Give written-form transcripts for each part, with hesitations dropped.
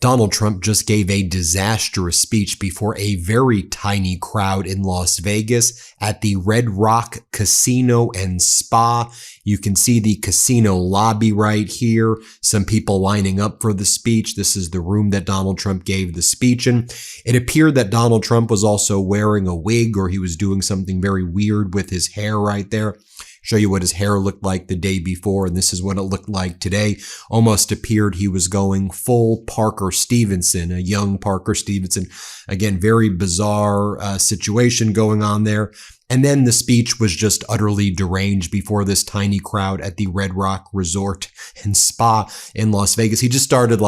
Donald Trump just gave a disastrous speech before a very tiny crowd in Las Vegas at the Red Rock Casino and Spa. You can see the casino lobby right here. Some people lining up for the speech. This is the room that Donald Trump gave the speech in. It appeared that Donald Trump was also wearing a wig, or he was doing something very weird with his hair right there. Show you what his hair looked like the day before, and this is what it looked like today. Almost appeared he was going full Parker Stevenson, a young Parker Stevenson. Again, very bizarre situation going on there. And then the speech was just utterly deranged before this tiny crowd at the Red Rock Resort and Spa in Las Vegas. He just started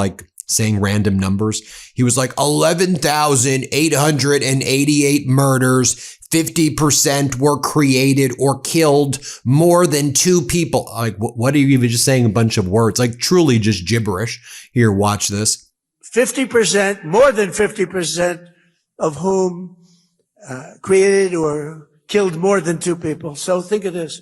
saying random numbers. He was like 11,888 murders. 50% were created or killed more than 2 people. Like, what are you even just saying a bunch of words? Like, truly just gibberish. Here, watch this. 50%, more than 50% of whom created or killed more than 2 people. So think of this.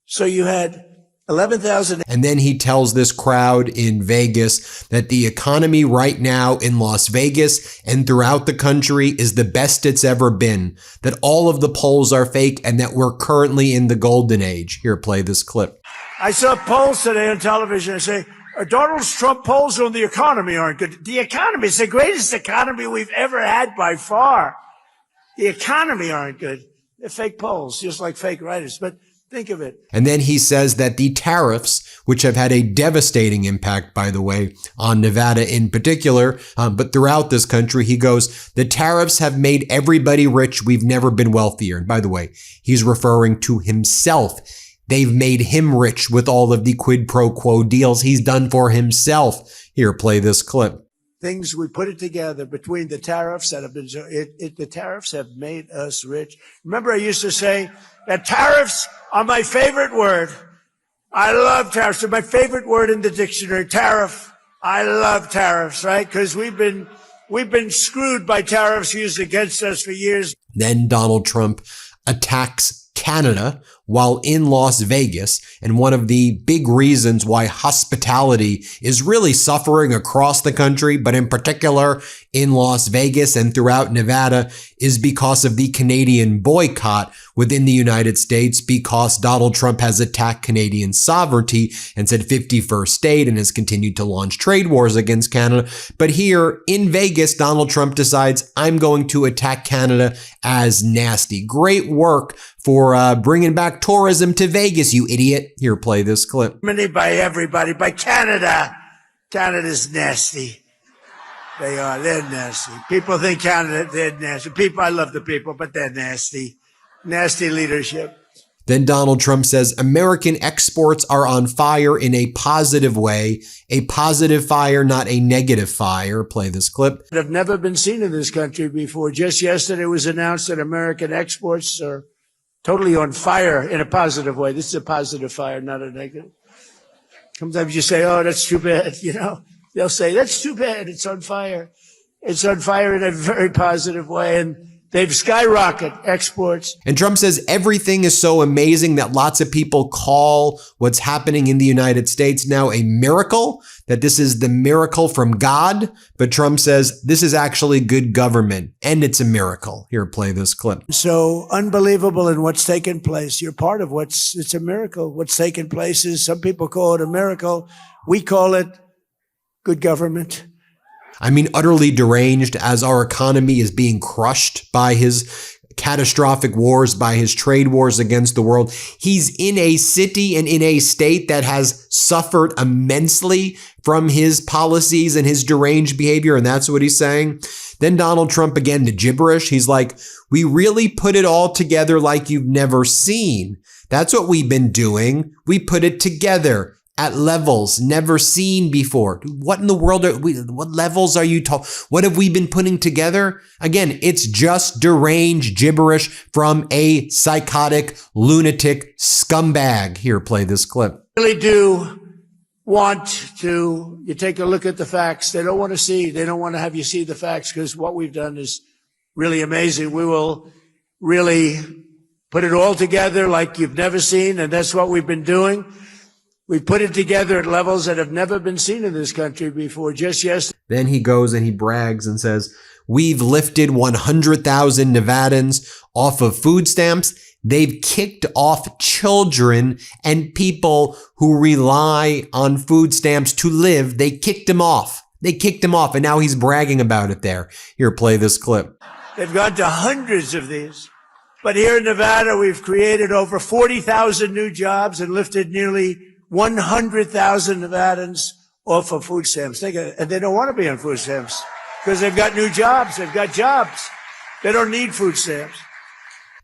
So you had 11,000. And then he tells this crowd in Vegas that the economy right now in Las Vegas and throughout the country is the best it's ever been, that all of the polls are fake and that we're currently in the golden age. Here, play this clip. I saw polls today on television. I say, Donald Trump polls on the economy aren't good. The economy is the greatest economy we've ever had by far. The economy aren't good. They're fake polls, just like fake writers. But think of it. And then he says that the tariffs, which have had a devastating impact, by the way, on Nevada in particular, but throughout this country, he goes, the tariffs have made everybody rich. We've never been wealthier. And by the way, he's referring to himself. They've made him rich with all of the quid pro quo deals he's done for himself. Here, play this clip. Things we put it together between the tariffs that have been, the tariffs have made us rich. Remember, I used to say that tariffs are my favorite word. I love tariffs. They're my favorite word in the dictionary. Tariff. I love tariffs, right? Because we've been screwed by tariffs used against us for years. Then Donald Trump attacks Canada while in Las Vegas. And one of the big reasons why hospitality is really suffering across the country, but in particular in Las Vegas and throughout Nevada, is because of the Canadian boycott within the United States, because Donald Trump has attacked Canadian sovereignty and said 51st state and has continued to launch trade wars against Canada. But here in Vegas, Donald Trump decides, I'm going to attack Canada as nasty. Great work for bringing back tourism to Vegas, you idiot. Here, play this clip. By everybody, by Canada. Canada's nasty. They are. They're nasty. People think Canada, they're nasty. I love the people, but they're nasty. Nasty leadership. Then Donald Trump says American exports are on fire in a positive way, a positive fire, not a negative fire. Play this clip. Have never been seen in this country before. Just yesterday it was announced that American exports are totally on fire in a positive way. This is a positive fire, not a negative. Sometimes you say, oh, that's too bad. They'll say, that's too bad. It's on fire. It's on fire in a very positive way. And they've skyrocketed exports. And Trump says everything is so amazing that lots of people call what's happening in the United States now a miracle, that this is the miracle from God. But Trump says this is actually good government and it's a miracle. Here, play this clip. So unbelievable in what's taken place. You're part of it's a miracle. What's taken place is, some people call it a miracle. We call it good government. I mean, utterly deranged as our economy is being crushed by his catastrophic wars, by his trade wars against the world. He's in a city and in a state that has suffered immensely from his policies and his deranged behavior. And that's what he's saying. Then Donald Trump, again, the gibberish. He's like, we really put it all together like you've never seen. That's what we've been doing. We put it together at levels never seen before. What in the world what levels are you talking? What have we been putting together? Again, it's just deranged gibberish from a psychotic, lunatic scumbag. Here, play this clip. I really do want you take a look at the facts. They don't want to have you see the facts, because what we've done is really amazing. We will really put it all together like you've never seen, and that's what we've been doing. We put it together at levels that have never been seen in this country before. Just yesterday. Then he goes and he brags and says, we've lifted 100,000 Nevadans off of food stamps. They've kicked off children and people who rely on food stamps to live. They kicked them off. They kicked him off, and now he's bragging about it there. Here, play this clip. They've gone to hundreds of these. But here in Nevada, we've created over 40,000 new jobs and lifted nearly 100,000 Nevadans off of food stamps. And they don't want to be on food stamps because they've got new jobs. They've got jobs. They don't need food stamps.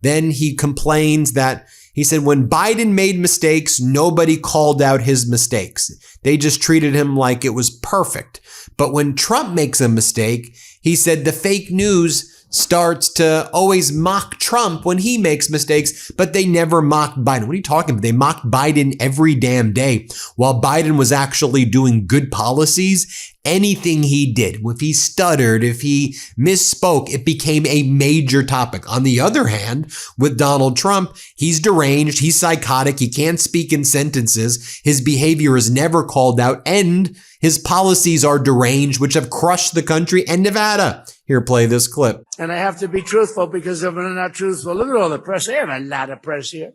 Then he complains that he said when Biden made mistakes, nobody called out his mistakes. They just treated him like it was perfect. But when Trump makes a mistake, he said the fake news starts to always mock Trump when he makes mistakes, but they never mocked Biden. What are you talking about? They mocked Biden every damn day. While Biden was actually doing good policies, anything he did, if he stuttered, if he misspoke, it became a major topic. On the other hand, with Donald Trump, he's deranged, he's psychotic, he can't speak in sentences, his behavior is never called out, and his policies are deranged, which have crushed the country and Nevada. Here, play this clip. And I have to be truthful because if I'm not truthful, look at all the press. I have a lot of press here.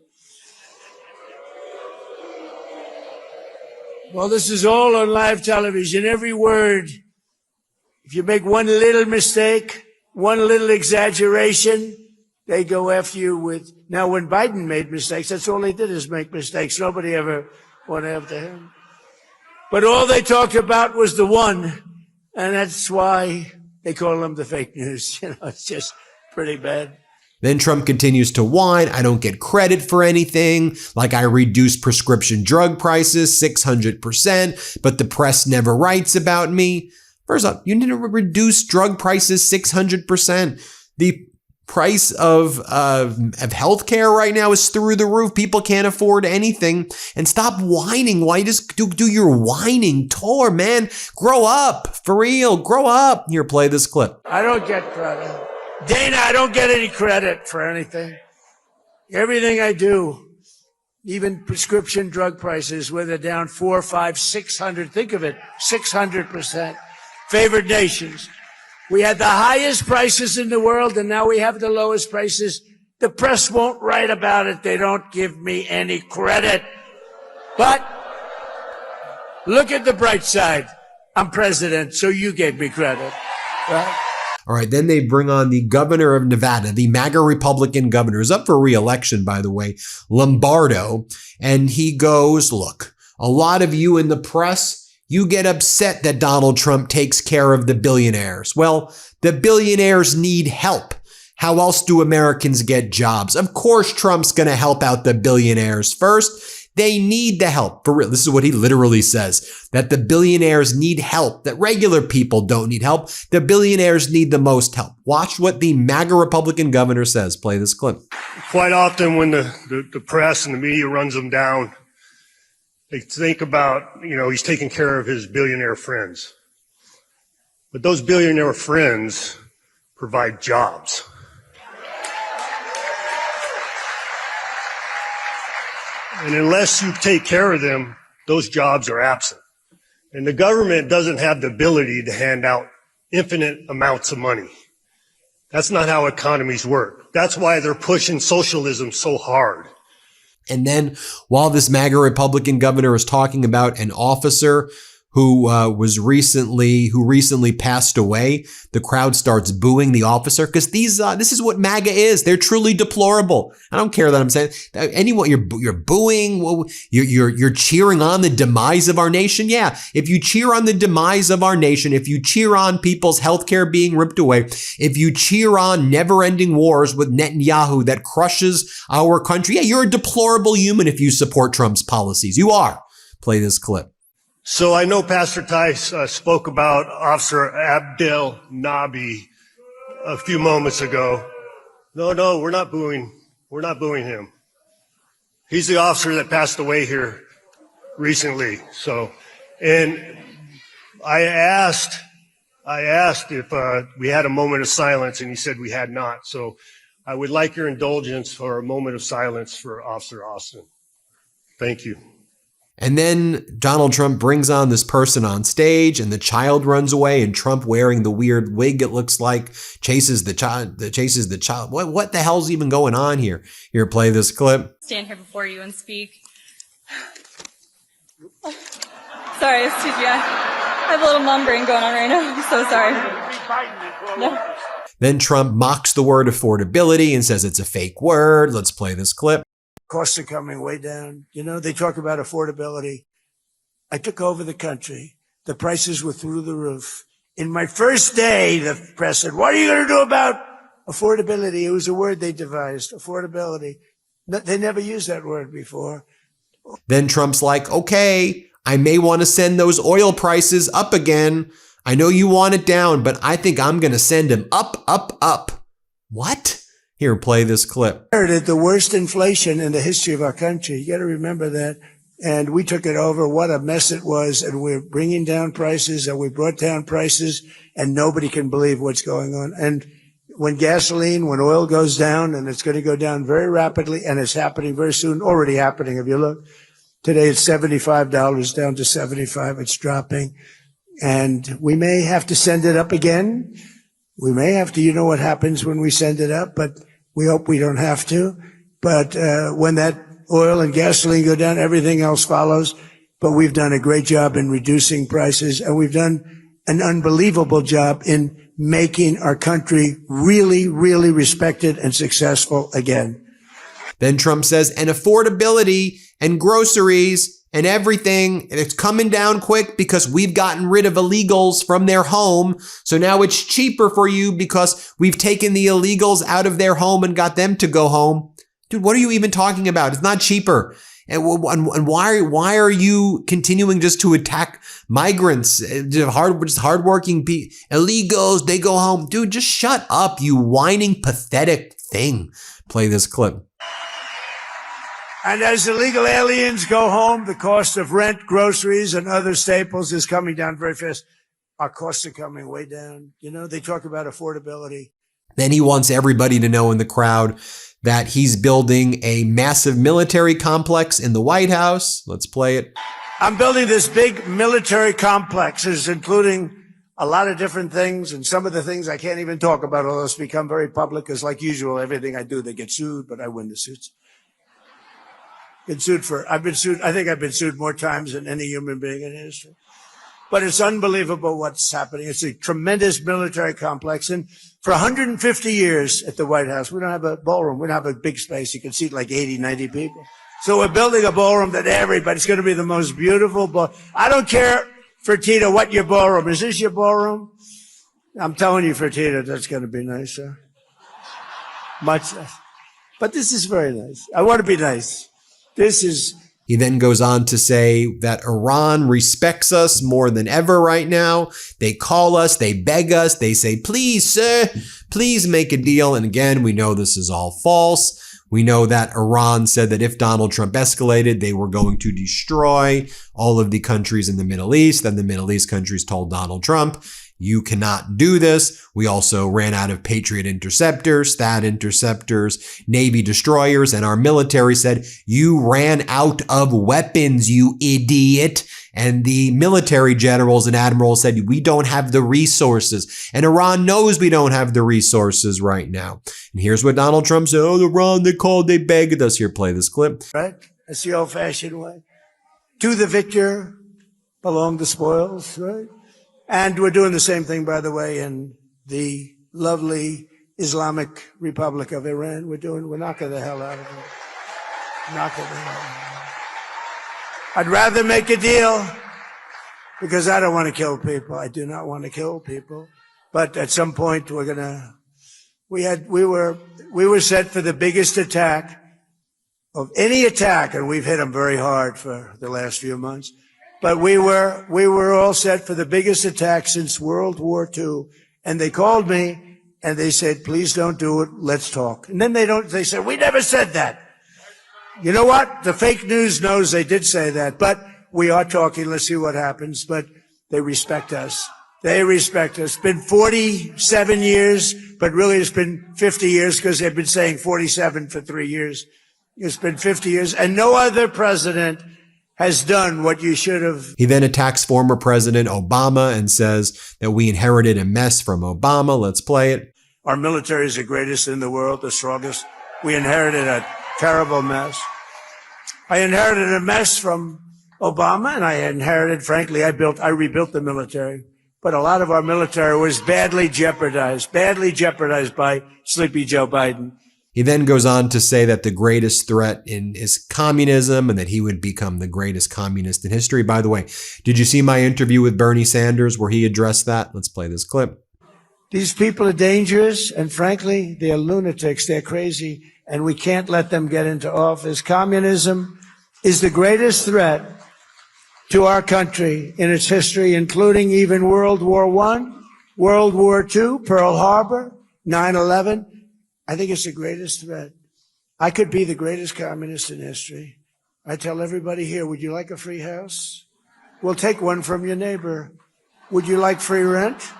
Well, this is all on live television. Every word. If you make one little mistake, one little exaggeration, they go after you with. Now, when Biden made mistakes, that's all he did is make mistakes. Nobody ever went after him. But all they talked about was the one, and that's why they call them the fake news. You know, it's just pretty bad. Then Trump continues to whine, I don't get credit for anything, like I reduced prescription drug prices 600%, but the press never writes about me. First off, you didn't reduce drug prices 600%. The price of healthcare right now is through the roof. People can't afford anything. And stop whining. Why just do your whining tour, man? Grow up. For real. Grow up. Here, play this clip. I don't get credit. Dana, I don't get any credit for anything. Everything I do, even prescription drug prices, where they're down 4, 5, 600, think of it, 600%. Favored nations. We had the highest prices in the world, and now we have the lowest prices. The press won't write about it. They don't give me any credit. But look at the bright side. I'm president, so you gave me credit, right? All right, then they bring on the governor of Nevada, the MAGA Republican governor, who's up for re-election, by the way, Lombardo. And he goes, look, a lot of you in the press, you get upset that Donald Trump takes care of the billionaires. Well, the billionaires need help. How else do Americans get jobs? Of course, Trump's going to help out the billionaires first. They need the help. For real. This is what he literally says, that the billionaires need help, that regular people don't need help. The billionaires need the most help. Watch what the MAGA Republican governor says. Play this clip. Quite often when the press and the media runs him down, they think about, he's taking care of his billionaire friends. But those billionaire friends provide jobs. And unless you take care of them, those jobs are absent. And the government doesn't have the ability to hand out infinite amounts of money. That's not how economies work. That's why they're pushing socialism so hard. And then while this MAGA Republican governor is talking about an officer who recently passed away, the crowd starts booing the officer because this is what MAGA is. They're truly deplorable. I don't care that I'm saying anyone you're booing, you're cheering on the demise of our nation. Yeah, if you cheer on the demise of our nation, if you cheer on people's healthcare being ripped away, if you cheer on never-ending wars with Netanyahu that crushes our country, yeah, you're a deplorable human if you support Trump's policies. You are. Play this clip. So I know Pastor Tice spoke about Officer Abdel Nabi a few moments ago. No, we're not booing him. He's the officer that passed away here recently. So, and I asked if we had a moment of silence, and he said we had not. So I would like your indulgence for a moment of silence for Officer Austin. Thank you. And then Donald Trump brings on this person on stage and the child runs away and Trump, wearing the weird wig, it looks like, chases the child. What the hell's even going on here? Here, play this clip. Stand here before you and speak. Sorry, excuse me. I have a little mom brain going on right now. I'm so sorry. No. Then Trump mocks the word affordability and says it's a fake word. Let's play this clip. Costs are coming way down. You know, they talk about affordability. I took over the country. The prices were through the roof. In my first day, the press said, what are you going to do about affordability? It was a word they devised, affordability. They never used that word before. Then Trump's like, okay, I may want to send those oil prices up again. I know you want it down, but I think I'm going to send them up, up, up. What? Here, play this clip. The worst inflation in the history of our country. You got to remember that. And we took it over. What a mess it was. And we're bringing down prices, and we brought down prices, and nobody can believe what's going on. And when oil goes down, and it's going to go down very rapidly, and it's happening very soon, already happening. If you look, today it's $75 down to 75. It's dropping. And we may have to send it up again. We may have to, you know what happens when we send it up, but we hope we don't have to. But when that oil and gasoline go down, everything else follows. But we've done a great job in reducing prices, and we've done an unbelievable job in making our country really, really respected and successful again. Then Trump says, and affordability and groceries and everything, it's coming down quick because we've gotten rid of illegals from their home. So now it's cheaper for you because we've taken the illegals out of their home and got them to go home. Dude, what are you even talking about? It's not cheaper. And why are you continuing just to attack migrants, hardworking people, illegals, they go home? Dude, just shut up, you whining, pathetic thing. Play this clip. And as illegal aliens go home, the cost of rent, groceries, and other staples is coming down very fast. Our costs are coming way down. You know, they talk about affordability. Then he wants everybody to know in the crowd that he's building a massive military complex in the White House. Let's play it. I'm building this big military complexes, including a lot of different things. And some of the things I can't even talk about, although it's become very public, because like usual, everything I do, they get sued, but I win the suits. I think I've been sued more times than any human being in history. But it's unbelievable what's happening. It's a tremendous military complex. And for 150 years at the White House, we don't have a ballroom. We don't have a big space. You can seat like 80, 90 people. So we're building a ballroom that everybody's going to be the most beautiful ballroom. I don't care, Fertitta, what your ballroom is. Is this your ballroom? I'm telling you, Fertitta, that's going to be nicer. Much nicer. But this is very nice. I want to be nice. He then goes on to say that Iran respects us more than ever right now. They call us, they beg us, they say, please, sir, please make a deal. And again, we know this is all false. We know that Iran said that if Donald Trump escalated, they were going to destroy all of the countries in the Middle East. Then the Middle East countries told Donald Trump, you cannot do this. We also ran out of Patriot interceptors, THAAD interceptors, Navy destroyers, and our military said, you ran out of weapons, you idiot. And the military generals and admirals said, we don't have the resources. And Iran knows we don't have the resources right now. And here's what Donald Trump said, oh, Iran, they begged us. Here, play this clip. Right? That's the old-fashioned way. To the victor belong the spoils, right? And we're doing the same thing, by the way, in the lovely Islamic Republic of Iran. We're knocking the hell out of it. Knocking the hell out of it. I'd rather make a deal because I don't want to kill people. I do not want to kill people. But at some point we were set for the biggest attack of any attack, and we've hit them very hard for the last few months. But we were all set for the biggest attack since World War II. And they called me and they said, please don't do it. Let's talk. And then they said, we never said that. You know what? The fake news knows they did say that, but we are talking. Let's see what happens. But they respect us. They respect us. It's been 47 years, but really it's been 50 years because they've been saying 47 for 3 years. It's been 50 years, and no other president has done what you should have. He then attacks former President Obama and says that we inherited a mess from Obama. Let's play it. Our military is the greatest in the world, the strongest. We inherited a terrible mess. I inherited a mess from Obama, and I inherited, frankly, I rebuilt the military. But a lot of our military was badly jeopardized by Sleepy Joe Biden. He then goes on to say that the greatest threat is communism and that he would become the greatest communist in history. By the way, did you see my interview with Bernie Sanders where he addressed that? Let's play this clip. These people are dangerous, and frankly, they're lunatics. They're crazy, and we can't let them get into office. Communism is the greatest threat to our country in its history, including even World War I, World War II, Pearl Harbor, 9/11. I think it's the greatest threat. I could be the greatest communist in history. I tell everybody here, would you like a free house? We'll take one from your neighbor. Would you like free rent?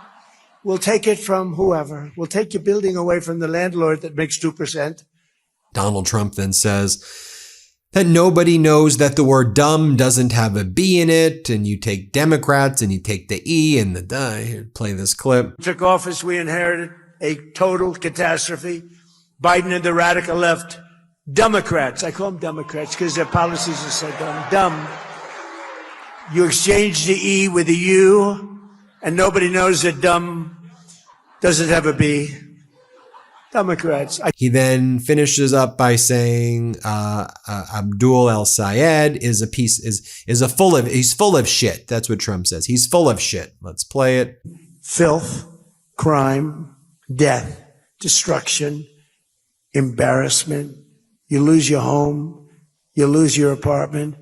We'll take it from whoever. We'll take your building away from the landlord that makes 2%. Donald Trump then says that nobody knows that the word dumb doesn't have a B in it, and you take Democrats and you take the E and the duh. Here, play this clip. Took office, we inherited a total catastrophe. Biden and the radical left, Democrats. I call them Democrats because their policies are so dumb. You exchange the E with a U, and nobody knows that dumb doesn't have a B. Democrats. He then finishes up by saying Abdul El-Sayed is he's full of shit. That's what Trump says. He's full of shit. Let's play it. Filth, crime, death, destruction, embarrassment. You lose your home, you lose your apartment,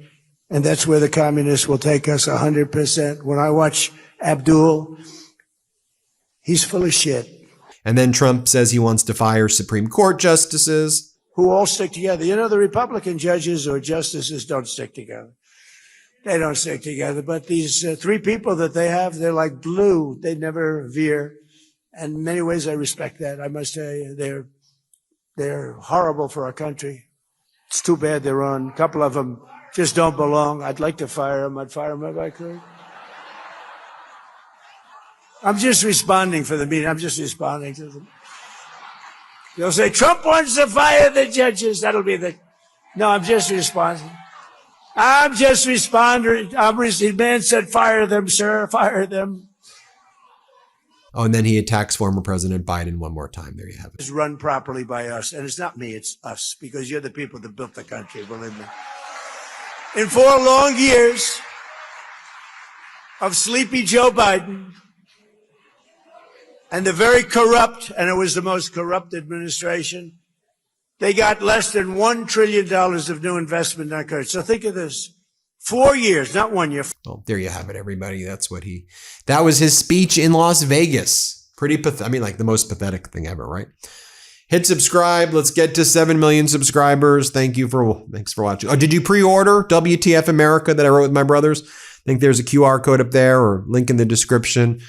and that's where the communists will take us 100%. When I watch Abdul, he's full of shit. And then Trump says he wants to fire Supreme Court justices who all stick together. You know, the Republican judges or justices don't stick together. They don't stick together. But these three people that they have, they're like glue. They never veer. And in many ways, I respect that. I must tell you, they're horrible for our country. It's too bad they're on. A couple of them just don't belong. I'd like to fire them. I'd fire them if I could. I'm just responding for the meeting. I'm just responding to them. They'll say, Trump wants to fire the judges. That'll be no, I'm just responding. I'm just responding. The man said, fire them, sir, fire them. Oh, and then he attacks former President Biden one more time. There you have it. It's run properly by us. And it's not me, it's us, because you're the people that built the country, believe me. In 4 long years of sleepy Joe Biden, and the very corrupt, and it was the most corrupt administration, they got less than $1 trillion of new investment in our country. So think of this. 4 years, not 1 year. Well, there you have it, everybody. That was his speech in Las Vegas. Pretty like the most pathetic thing ever, right? Hit subscribe. Let's get to 7 million subscribers. Thanks for watching. Oh, did you pre-order WTF America that I wrote with my brothers? I think there's a QR code up there or link in the description.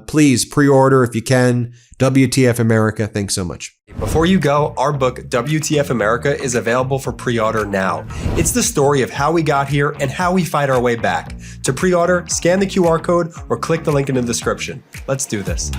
Please pre-order if you can. WTF America. Thanks so much. Before you go, our book, WTF America, is available for pre-order now. It's the story of how we got here and how we fight our way back. To pre-order, scan the QR code or click the link in the description. Let's do this.